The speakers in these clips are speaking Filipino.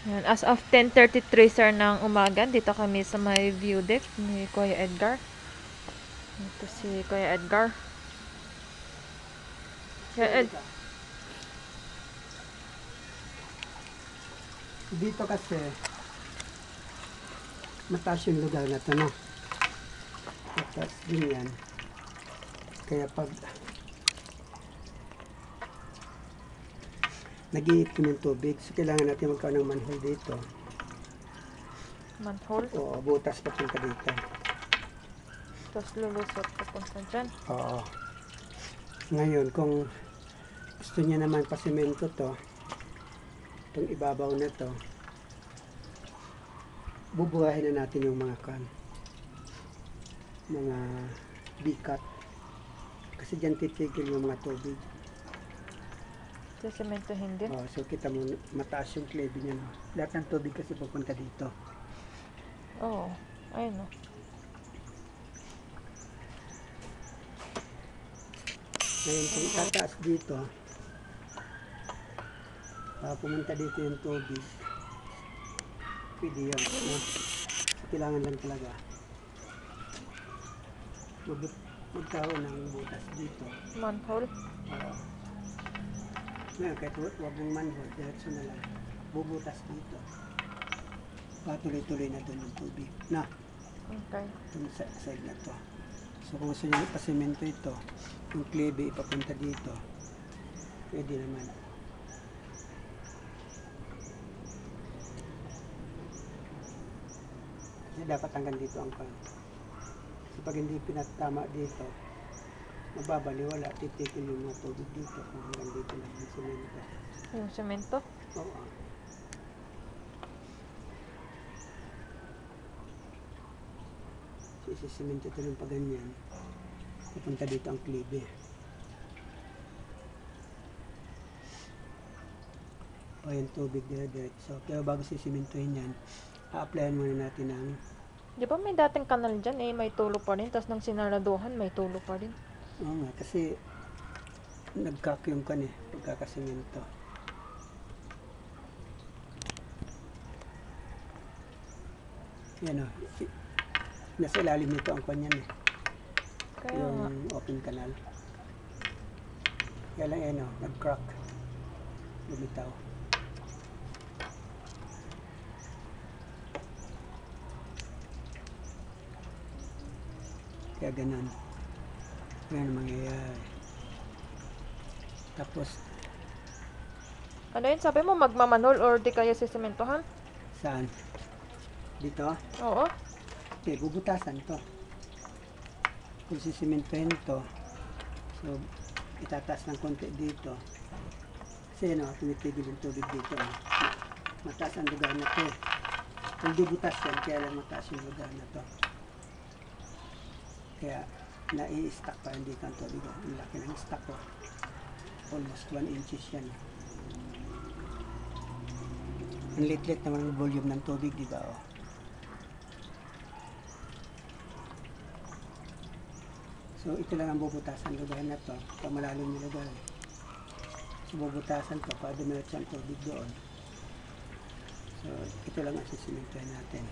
Yan. As of 10:33 sir ng umaga, dito kami sa may view deck ni Kuya Edgar. Ito si Kuya Edgar. Dito kasi mataas yung lugar na ito, no? Mataas din yan. Kaya pag nag-iipon yung tubig, so kailangan natin magkaroon ng manhole dito. Manhole? O butas papunta dito. Tapos lulusot papunta dyan. Oo. Ngayon, kung gusto niya naman pasimento to, itong ibabaw na to, bubuhahin na natin yung mga mga bikat. Kasi dyan titigil yung mga tubig. Sisementohin din. So kita mo, mataas yung clavy niya. No? Lahat ng tubig kasi pupunta dito. Oo. Ayun o. Ngayon, kung tataas dito, pumunta dito yung tubig, pwede yun. No? Kailangan lang talaga magkaroon ng butas dito. Manhole? Ngayon, kahit huwag mong manhole, diretso na lang, bubutas dito. Patuloy-tuloy na doon yung tubig. Na, Okay. itong side na to. So kung gusto nyo ipasemento ito, yung klebe ipapunta dito, pwede naman. Kasi dapat hanggang dito ang pan. Kasi pag hindi pinatama dito, mababaliwala, titikil yung mga tubig dito kung hanggang dito lang yung semento. Yung semento? Oo. So isisemento ito ng paganyan, pupunta dito ang klebe. O yung tubig diretso. Pero bago sisimentohin yan, a-applyan muna natin ang Di ba may dating kanal dyan may tulo pa rin, tapos nang sinaraduhan may tulo pa rin. oo nga, kasi nagkak yung pagkakasemento. Yan o, nasa ilalim nito ang kanyan Kaya nga. yung open canal. Kaya lang yan o, nag-crack, lumitaw. Kaya ganun. Ganun mangyayari. Tapos, Ano yun? Sabi mo magmamanhole or di kaya sisementohan? saan? Dito? Oo. Okay, bubutasan to. Kung sisimentohin to, so, itataas ng konti dito. Kasi tumitigil yung tubig dito. Mataas ang lugar na to. Kung bubutas yan, kaya lang mataas yung lugar na to. Kaya, nai-stack pa hindi ang tubig. Ang laki ng stack ko. Almost 1 inches yan. Ang lit-lit naman ang volume ng tubig, di ba? So, ito lang ang bubutasan lugar na to. Pag malalim yung lugar. So, bubutasan to para dumiretso ang tubig doon. So, ito lang ang sisimentohin natin.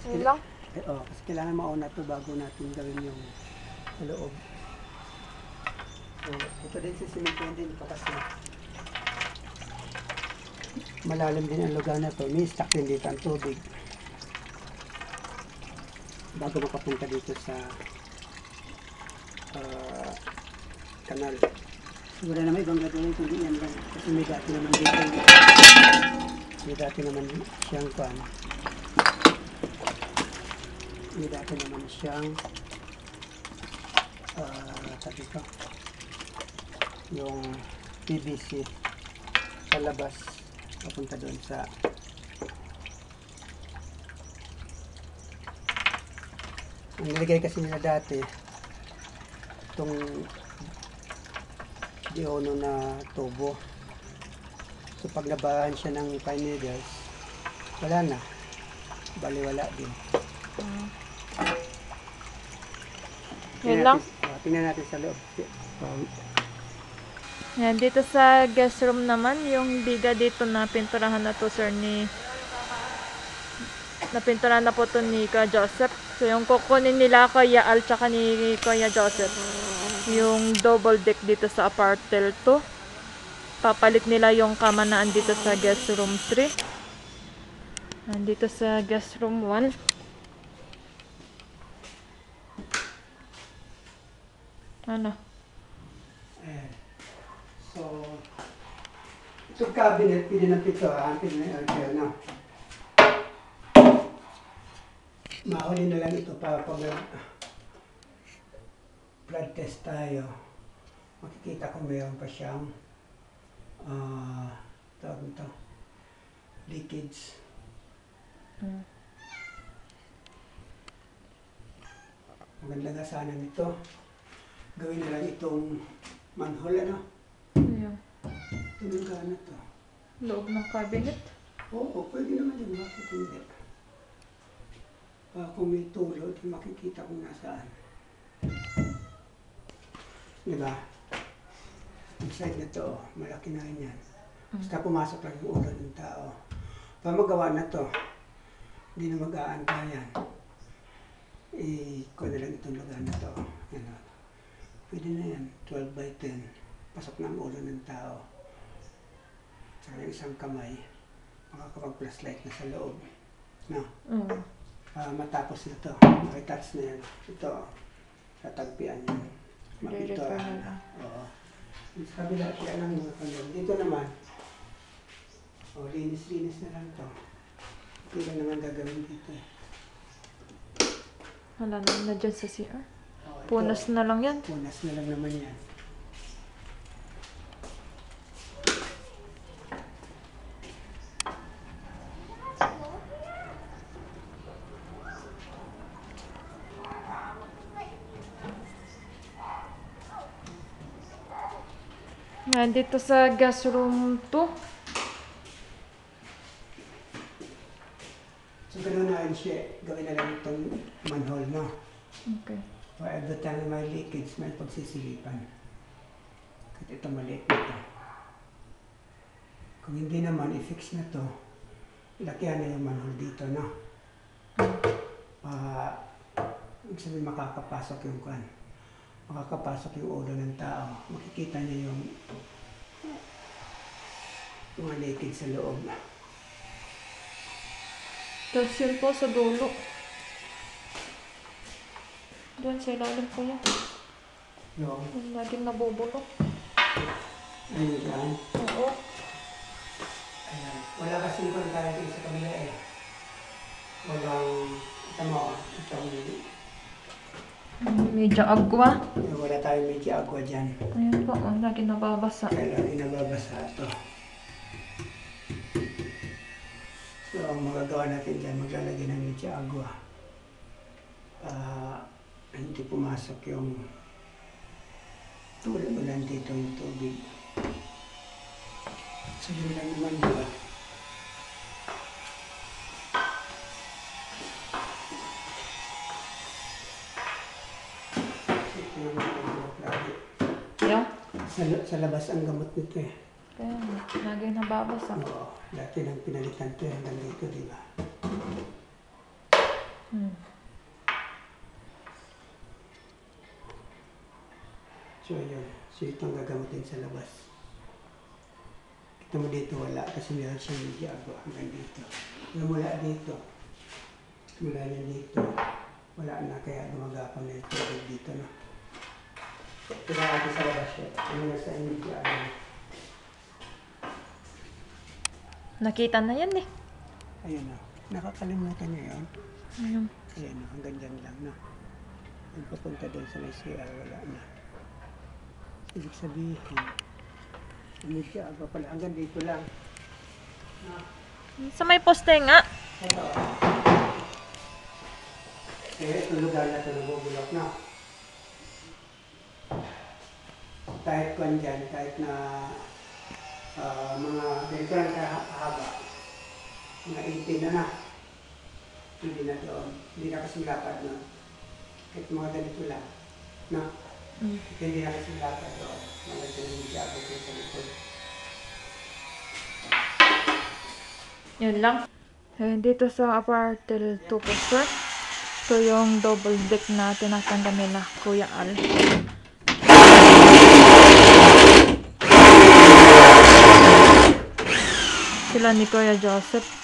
Yun lang. Kasi kailangan mauna to bago natin gawin yung sa loob. So, ito din sisimentohin din ito kasi malalim din ang lugar na to. May stuck din dito ang tubig. Bago makapunta dito sa kanal. So, wala naman ibang gagawin kundi yan lang. Kasi may dati naman dito. May dati naman siyang may dati naman siyang sabi ko, yung PVC sa labas papunta doon sa ang nilagay kasi nila dati itong diono na tubo. So pag nabahan siya ng pine needles, wala na, baliwala din. Yun lang. Tingnan natin sa loob. Yan, dito sa guest room naman, yung biga dito na pinturahan na to, sir, napinturahan na po to ni Kuya Joseph. So, yung kukunin nila Kuya Al tsaka ni Kuya Joseph, yung double deck dito sa apartel 2. Papalit nila yung kama na andito sa guest room 3. Andito sa guest room 1. Ano? Ayan. So, itong cabinet, pili ng pinturan, pili ng aircare, no? Mahuli na lang ito para pag blood test tayo, makikita kung mayroon pa siyang tawag nito, leakage. Maganda nga sana nito. Gawin na lang itong manhole, ano? Ayan. Ito na to. Loob ng cabinet. Oo, pwede naman yun. Bakit hindi? Kung may tulo, di makikita kung nasaan. Diba? Ang side na to, malaki na rin yan. Basta pumasok lang yung ulo ng tao. Para magawa na to, hindi na mag-aantayan. Ikuha na lang itong lugar na to. Yan, pwede na yan, 12 by 10. Pasok na ang ulo ng tao. Saka yung isang kamay, makakapag-flashlight na sa loob. No? Matapos na to, makitouch na yan. Ito, tatagpian yan. Mapinturan na. Oo. Sa kabila siya ng mga kanil. Dito naman, linis-linis na lang to. Hindi lang naman gagawin dito. Wala naman na dyan sa CR. Ito, Punas na lang yan. punas na lang naman yan. Nandito sa gas room 2. So, gano'n na siya. Gawin na lang itong manhole, no? Okay. For every time may leakage, may pagsisilipan. Kahit ito maliit na ito. Kung hindi naman, i-fix na to, lakihan na yung manhole dito, no? Ibig sabihin makakapasok yung kwan. Makakapasok yung ulo ng tao. Makikita niya yung mga leakage sa loob. Tapos yun po sa dulo. Doon sa ilalim po yan. No? Yung laging nabubulok. Ayun dyan. Oo. Ayan. Wala kasing kwan tayo dito sa kabila eh. Walang, itong Medyo agwa. wala tayong medyo agwa dyan. Ayun po, lagi nababasa. Kaya lagi nababasa ito. So, ang magagawa natin dyan, maglalagay ng medyo agwa. Hindi pumasok yung tulad ulan dito yung tubig. So, yun lang naman doon. Ito yung mga gamot lagi. Yung? Sa labas ang gamot nito eh. Kaya, lagi nababasa. Oo, dati nang pinalitan to hanggang dito, di ba? So, yun. So, itong gagamutin sa labas. Kita mo dito wala kasi meron siyang medyo agwa hanggang dito. Yung mula dito, mula niya dito, wala na kaya gumagapang na yung tubig dito, no? Kaya natin sa labas siya. Ano na sa medyo agwa. Nakita na yan eh. Ayun, no? Nakakalimutan niyo yun. Ayun. Ayan, no? Hanggang dyan lang, no? Yung papunta doon sa may CR, wala na. Ibig sabihin, medyo agwa pala. Hanggang dito lang. Sa may poste nga. Ito. Kaya ito lugar na ito nabubulok na. Kahit kwan dyan, kahit na mga ganito lang kahaba, mga 18 na na. Hindi na doon. Hindi na kasi lapad na. Kahit mga ganito lang. No? Hindi na kasi lakad doon. Mga hindi siya abot yung sa likod. Yun lang. And dito sa apartel 2 po, sir. Ito yung double deck na tinatanggal nila, Kuya Al. Sila ni Kuya Joseph.